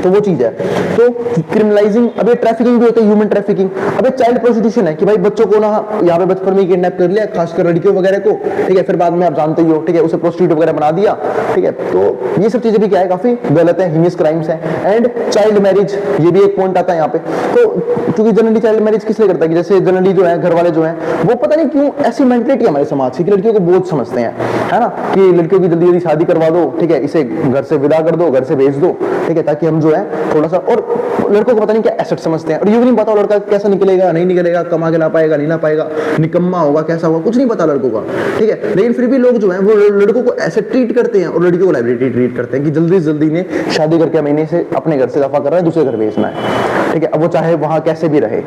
तो वो चीज है। तो क्रिमिनलाइजिंग, अभी ट्रैफिकिंग भी होता है, ह्यूमन ट्रैफिकिंग, अभी चाइल्ड प्रोस्टिट्यूशन है कि भाई बच्चों को ना यहाँ पे बचपन में किडनैप कर लिया, खासकर लड़कियों वगैरह को, ठीक है, फिर बाद में आप जानते ही हो, ठीक है, उसे प्रोस्टिट्यूट वगैरह बना दिया, ठीक है, तो ये सब चीजें भी क्या है काफी गलत है, हीनियस क्राइम्स है। एंड चाइल्ड मैरिज, ये भी एक पॉइंट आता है यहाँ पे, तो क्योंकि जनरली चाइल्ड मैरिज किस लिए करता है कि जैसे जनरली जो है घर वाले जो है वो पता नहीं क्यों ऐसी मेंटलिटी हमारे समाज की कि लड़कियों को बोझ समझते हैं, है ना, कि लड़कियों की जल्दी जल्दी शादी करवा दो, ठीक है, इसे घर से विदा कर दो, घर से भेज दो, ठीक है, ताकि हम जो है थोड़ा सा, और लड़कों को पता नहीं क्या एसेट समझते हैं, और ये भी नहीं पता लड़का कैसा निकलेगा नहीं निकलेगा, कमा के ला पाएगा नहीं ला पाएगा, निकम्मा होगा कैसा होगा, कुछ नहीं पता लड़कों का, ठीक है, लेकिन फिर भी लोग जो है वो लड़कों को ऐसे ट्रीट करते हैं और लड़कियों को लाइबिलिटी ट्रीट करते हैं कि जल्दी जल्दी ने शादी करके महीने से अपने घर से दफा कर रहा है, दूसरे घर भेजना है, ठीक है, अब वो चाहे वहां कैसे भी रहे।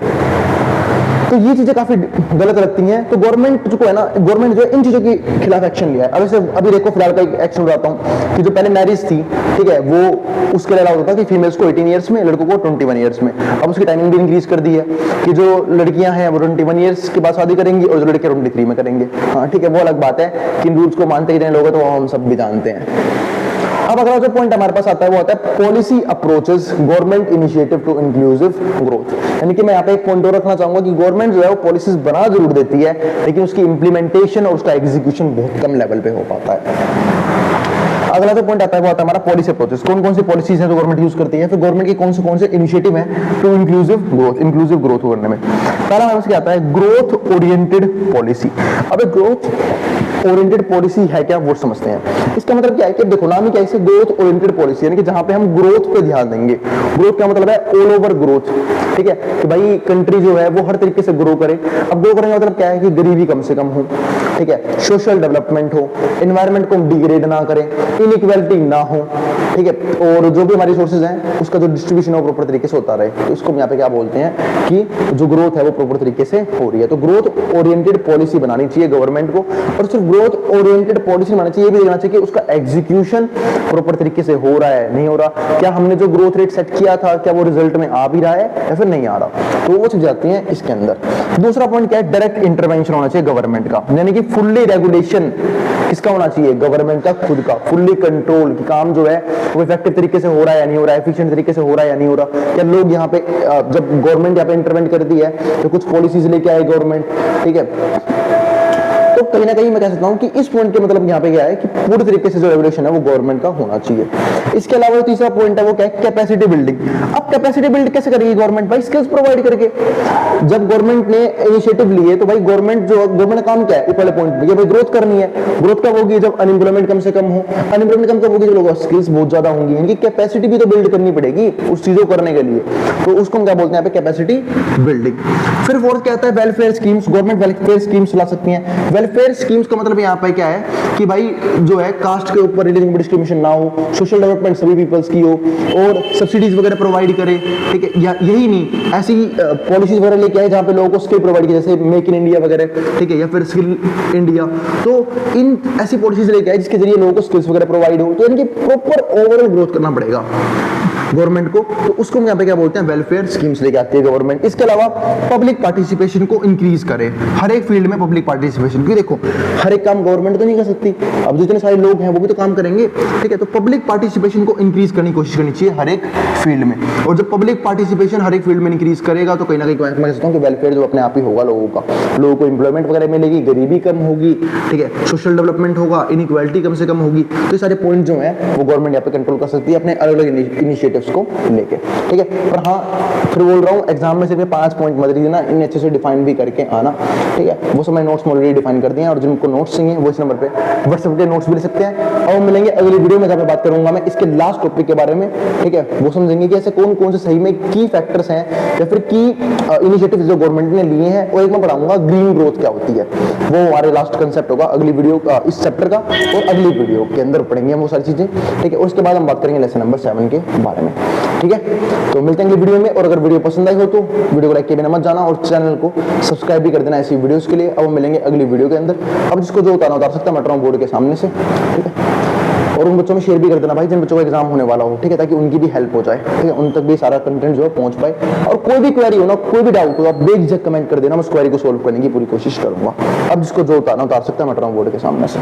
तो ये चीजें काफी गलत लगती हैं। तो गवर्नमेंट जो है ना, गवर्नमेंट जो है इन चीजों के खिलाफ एक्शन लिया है। अब इसे अभी देखो फिलहाल का एक एक्शन बताता हूँ कि जो पहले मैरिज थी, ठीक है, वो उसके लिए होता था कि फीमेल्स को 18 ईयर्स में, लड़कों को 21 ईयर्स में। अब उसकी टाइमिंग भी इंक्रीज कर दी है कि जो लड़कियां हैं वो 21 ईयर्स के बाद शादी करेंगी और जो लड़के 23 में करेंगे। हाँ ठीक है, वो अलग बात है कि इन रूल्स को मानते ही नहीं लोग, तो हम सब भी जानते हैं। अब अगला जो पॉइंट हमारे पास आता है वो आता है policy approaches government initiative to inclusive growth. यानी कि मैं यहाँ पे एक पॉइंट और रखना चाहूंगा कि गवर्नमेंट जो है वो पॉलिसीज बना जरूर देती है, लेकिन उसकी इंप्लीमेंटेशन और उसका एग्जीक्यूशन बहुत कम लेवल पे हो पाता है। अगला जो पॉइंट आता है वो आता है हमारा पॉलिसी अप्रोचेस। कौन कौन सी पॉलिसीज हैं जो गवर्नमेंट यूज करती है, फिर गवर्नमेंट के कौन से इनिशिएटिव हैं टू इंक्लूसिव ग्रोथ करने में। पहला हमारे क्या आता है, ग्रोथ ओरिएंटेड पॉलिसी। अब ग्रोथ ओरिएंटेड पॉलिसी है क्या, वो समझते हैं। इसका मतलब क्या है कि देखो नाम ही क्या है, ग्रोथ ओरिएंटेड पॉलिसी, यानी कि जहां पे हम ग्रोथ पे ध्यान देंगे। ग्रोथ का मतलब है ऑल ओवर ग्रोथ, ठीक है, कि भाई कंट्री जो है वो हर तरीके से ग्रो करे। अब ग्रो करने का मतलब क्या है कि गरीबी कम से कम हो, ठीक है, सोशल डेवलपमेंट हो, एनवायरनमेंट को डिग्रेड ना करें, इनइक्वालिटी ना हो, ठीक है, और जो भी हमारी रिसोर्सेज हैं उसका जो डिस्ट्रीब्यूशन है वो प्रॉपर तरीके से होता रहे। तो इसको यहाँ पे क्या बोलते हैं कि जो ग्रोथ है वो प्रॉपर तरीके से हो रही है। तो ग्रोथ ओरिएंटेड पॉलिसी बनानी चाहिए गवर्नमेंट को, और सिर्फ ग्रोथ ओरिएंटेड पॉलिसी बनानी चाहिए, ये भी देखना चाहिए कि उसका एग्जीक्यूशन प्रॉपर तरीके से हो रहा है नहीं हो रहा, क्या हमने जो ग्रोथ रेट सेट किया था क्या वो रिजल्ट में आ भी रहा है या फिर नहीं आ रहा। तो वो चीज जाती है इसके अंदर। दूसरा पॉइंट क्या है, डायरेक्ट इंटरवेंशन होना चाहिए गवर्नमेंट का, यानी कि फुल्ली रेगुलेशन किसका होना चाहिए, गवर्नमेंट का खुद का, फुल्ली कंट्रोल कि काम जो है वो इफेक्टिव तरीके से हो रहा है या नहीं हो रहा है, एफिशिएंट तरीके से हो रहा है या नहीं हो रहा। क्या लोग यहाँ पे जब गवर्नमेंट यहाँ पे इंटरवेंट करती है तो कुछ पॉलिसीज लेके आए गवर्नमेंट, ठीक है, तो कहीं ना कहीं मैं कह सकता हूं कि इस पॉइंट के मतलब यहाँ पे क्या है कि पूरी तरीके से जो रेगुलेशन है वो गवर्नमेंट का होना चाहिए। इसके अलावा जो तीसरा पॉइंट है वो क्या है, कैपेसिटी बिल्डिंग। अब कैपेसिटी बिल्ड कैसे करेगी गवर्नमेंट, भाई स्किल्स प्रोवाइड करके। जब गवर्नमेंट ने इनिशिएटिव लिए तो भाई गवर्नमेंट का काम क्या है, पहले पॉइंट पे भाई ग्रोथ करनी है। ग्रोथ कब होगी, जब अनएम्प्लॉयमेंट कम से कम हो। अनएम्प्लॉयमेंट कम होगी जब लोगों को स्किल्स बहुत ज्यादा होंगी, इनकी कैपेसिटी भी तो बिल्ड करनी पड़ेगी उस चीजों करने के लिए। तो उसको हम क्या बोलते हैं यहाँ पे, कैपेसिटी बिल्डिंग। फिर फोर्थ क्या आता है, welfare schemes. Government welfare schemes चला सकती है। वेलफेयर स्कीम्स का मतलब यहाँ पे क्या है कि भाई जो है कास्ट के ऊपर रिलीजन डिस्क्रिमिनेशन ना हो, सोशल डेवलपमेंट सभी पीपल्स की हो, और सब्सिडीज वगैरह प्रोवाइड करे, ठीक है। यही नहीं, ऐसी पॉलिसीज वगैरह लेके आए जहाँ पे लोगों को स्किल प्रोवाइड की, जैसे मेक इन इंडिया वगैरह, ठीक है, या फिर स्किल इंडिया। तो इन ऐसी पॉलिसीज लेके आए जिसके जरिए लोगों को स्किल्स वगैरह प्रोवाइड हो। तो इनकी प्रॉपर ओवरऑल ग्रोथ करना पड़ेगा। गवर्नमेंट को, तो उसको हम यहाँ पे क्या बोलते हैं, वेलफेयर स्कीम्स लेके आती है गवर्नमेंट। इसके अलावा पब्लिक पार्टिसिपेशन को इंक्रीज करे, हर एक फील्ड में पब्लिक पार्टिसिपेशन, क्योंकि देखो हर एक काम गवर्नमेंट तो नहीं कर सकती, अब जितने सारे लोग हैं वो भी तो काम करेंगे, ठीक है। तो पब्लिक पार्टिसिपेशन को इंक्रीज करने की कोशिश करनी चाहिए हर एक फील्ड में, और जब पब्लिक पार्टिसिपेशन हर एक फील्ड में इंक्रीज करेगा तो कहीं ना कहीं मैं कह सकता हूँ कि वेलफेयर जो अपने आप ही होगा लोगों का, लोगों को एम्प्लॉयमेंट वगैरह मिलेगी, गरीबी कम होगी, ठीक है, सोशल डेवलपमेंट होगा, इनइक्वालिटी कम से कम होगी। तो ये सारे पॉइंट जो है वो गवर्नमेंट यहाँ पे कंट्रोल कर सकती है अपने अलग अलग इनिशिएटिव्स को लेके, ठीक है। पर हाँ फिर बोल रहा हूँ एग्जाम में सिर्फ 5 पॉइंट मत देना, इन्हें अच्छे से डिफाइन भी करके आना, ठीक है। वो सब मैं नोट्स में ऑलरेडी डिफाइन कर दिए हैं, और जिनको नोट्स चाहिए वो इस नंबर पे व्हाट्सएप के नोट्स भी ले सकते हैं। और मिलेंगे अगली वीडियो में जहाँ पे बात करूंगा मैं इसके लास्ट टॉपिक के बारे में, ठीक है। वो समझेंगे कि ऐसे कौन कौन से सही में की फैक्टर्स हैं या फिर की इनिशिएटिव्स जो गवर्नमेंट ने लिए हैं, और एक मैं पढ़ाऊंगा ग्रीन ग्रोथ क्या होती है, वो हमारे लास्ट कंसेप्ट होगा अगली वीडियो इस चैप्टर का, और अगली वीडियो के अंदर पढ़ेंगे हम वो सारी चीजें, ठीक है। और उसके बाद हम बात करेंगे लेसन नंबर 7 के बारे में, ठीक है। तो मिलते हैं अगली वीडियो में, और अगर वीडियो पसंद आई हो तो वीडियो को लाइक किए बिना मत जाना, और चैनल को सब्सक्राइब भी कर देना ऐसी वीडियोस के लिए। अब हम मिलेंगे अगली वीडियो के अंदर, अब जिसको जो उतारना उतार सकता है, मैं उतार बोर्ड के सामने से, ठीक है। और उन बच्चों में शेयर भी कर देना भाई जिन बच्चों का एग्जाम होने वाला हो, ठीक है, ताकि उनकी भी हेल्प हो जाए, ठीक है, उन तक भी सारा कंटेंट जो है पहुंच पाए। और कोई भी क्वेरी हो ना, कोई भी डाउट हो, आप बेझिझक कमेंट कर देना, मैं उस क्वेरी को सोल्व करने की पूरी कोशिश करूंगा। अब जिसको जो उतारना उतार सकता है, मैं उतार बोर्ड के सामने से।